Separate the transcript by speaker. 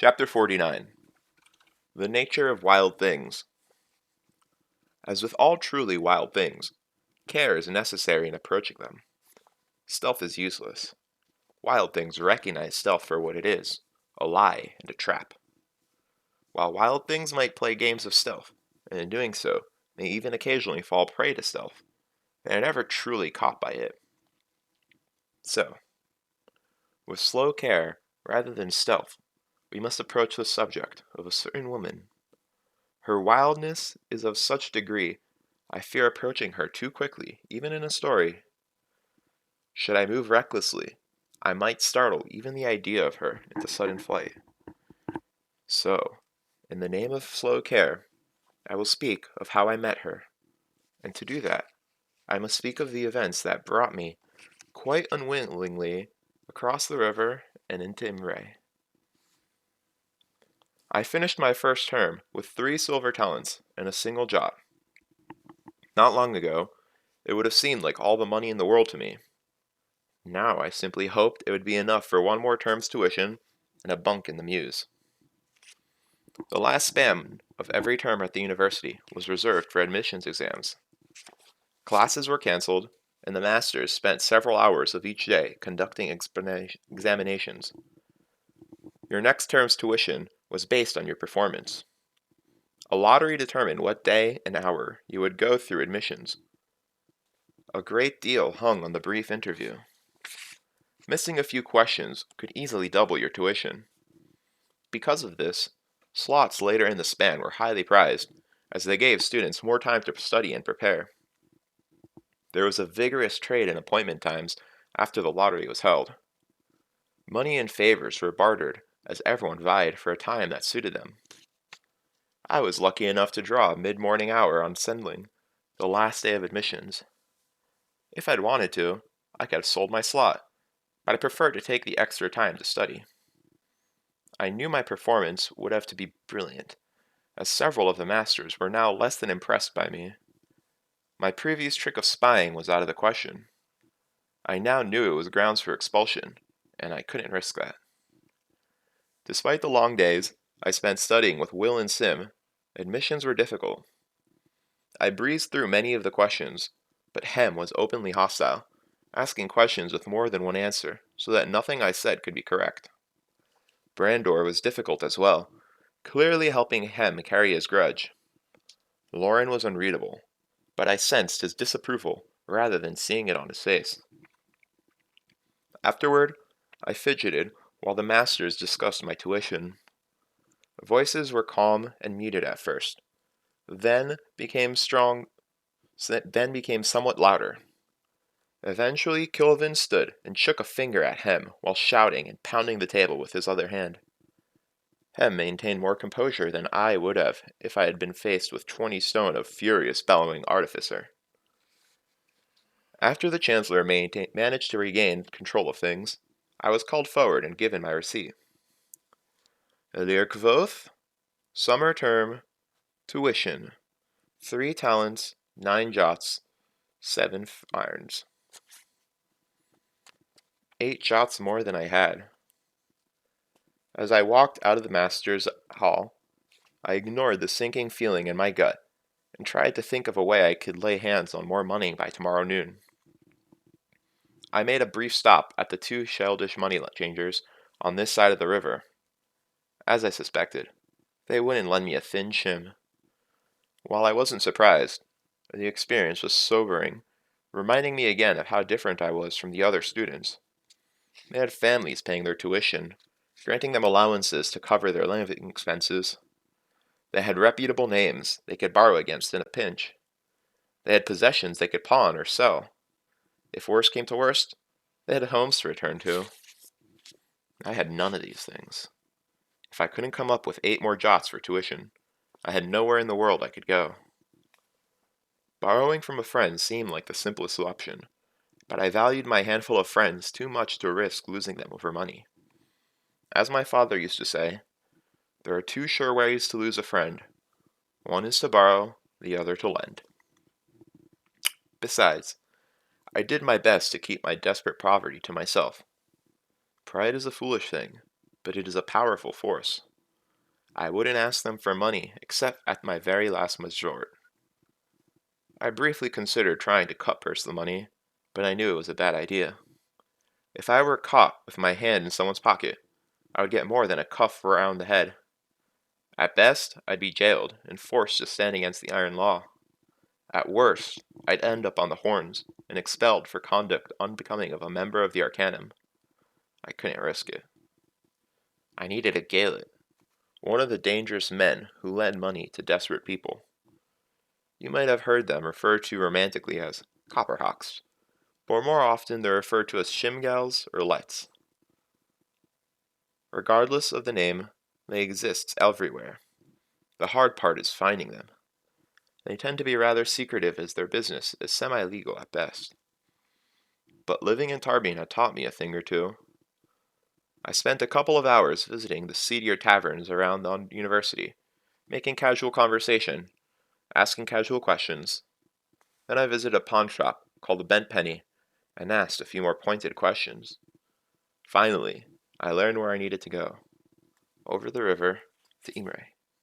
Speaker 1: Chapter 49. The Nature of Wild Things. As with all truly wild things, care is necessary in approaching them. Stealth is useless. Wild things recognize stealth for what it is, a lie and a trap. While wild things might play games of stealth, and in doing so, may even occasionally fall prey to stealth, they are never truly caught by it. So, with slow care, rather than stealth, we must approach the subject of a certain woman. Her wildness is of such degree, I fear approaching her too quickly, even in a story. Should I move recklessly, I might startle even the idea of her into sudden flight. So, in the name of slow care, I will speak of how I met her, and to do that, I must speak of the events that brought me, quite unwillingly, across the river and into Imre. I finished my first term with 3 silver talents and a single jot. Not long ago, it would have seemed like all the money in the world to me. Now I simply hoped it would be enough for one more term's tuition and a bunk in the Mews. The last span of every term at the university was reserved for admissions exams. Classes were cancelled, and the masters spent several hours of each day conducting examinations. Your next term's tuition was based on your performance. A lottery determined what day and hour you would go through admissions. A great deal hung on the brief interview. Missing a few questions could easily double your tuition. Because of this, slots later in the span were highly prized, as they gave students more time to study and prepare. There was a vigorous trade in appointment times after the lottery was held. Money and favors were bartered, as everyone vied for a time that suited them. I was lucky enough to draw a mid-morning hour on Sendling, the last day of admissions. If I'd wanted to, I could have sold my slot, but I preferred to take the extra time to study. I knew my performance would have to be brilliant, as several of the masters were now less than impressed by me. My previous trick of spying was out of the question. I now knew it was grounds for expulsion, and I couldn't risk that. Despite the long days I spent studying with Will and Sim, admissions were difficult. I breezed through many of the questions, but Hem was openly hostile, asking questions with more than one answer, so that nothing I said could be correct. Brandor was difficult as well, clearly helping Hem carry his grudge. Lauren was unreadable, but I sensed his disapproval rather than seeing it on his face. Afterward, I fidgeted while the masters discussed my tuition. Voices were calm and muted at first, then became somewhat louder. Eventually, Kilvin stood and shook a finger at Hem while shouting and pounding the table with his other hand. Hem maintained more composure than I would have if I had been faced with 20 stone of furious bellowing artificer. After the Chancellor managed to regain control of things, I was called forward and given my receipt. Elir Kvoth, summer term, tuition, 3 talents, 9 jots, 7 irons. 8 jots more than I had. As I walked out of the master's hall, I ignored the sinking feeling in my gut and tried to think of a way I could lay hands on more money by tomorrow noon. I made a brief stop at the 2 Sheldish money changers on this side of the river. As I suspected, they wouldn't lend me a thin shim. While I wasn't surprised, the experience was sobering, reminding me again of how different I was from the other students. They had families paying their tuition, granting them allowances to cover their living expenses. They had reputable names they could borrow against in a pinch. They had possessions they could pawn or sell. If worse came to worst, they had homes to return to. I had none of these things. If I couldn't come up with 8 more jots for tuition, I had nowhere in the world I could go. Borrowing from a friend seemed like the simplest option, but I valued my handful of friends too much to risk losing them over money. As my father used to say, there are 2 sure ways to lose a friend. One is to borrow, the other to lend. Besides, I did my best to keep my desperate poverty to myself. Pride is a foolish thing, but it is a powerful force. I wouldn't ask them for money except at my very last resort. I briefly considered trying to cut purse the money, but I knew it was a bad idea. If I were caught with my hand in someone's pocket, I would get more than a cuff around the head. At best, I'd be jailed and forced to stand against the iron law. At worst, I'd end up on the horns and expelled for conduct unbecoming of a member of the Arcanum. I couldn't risk it. I needed a Gaelet, one of the dangerous men who lend money to desperate people. You might have heard them referred to romantically as Copperhawks, but more often they're referred to as Shimgals or Lets. Regardless of the name, they exist everywhere. The hard part is finding them. They tend to be rather secretive as their business is semi-legal at best. But living in Tarbean had taught me a thing or two. I spent a couple of hours visiting the seedier taverns around the university, making casual conversation, asking casual questions. Then I visited a pawn shop called the Bent Penny and asked a few more pointed questions. Finally, I learned where I needed to go. Over the river to Imre.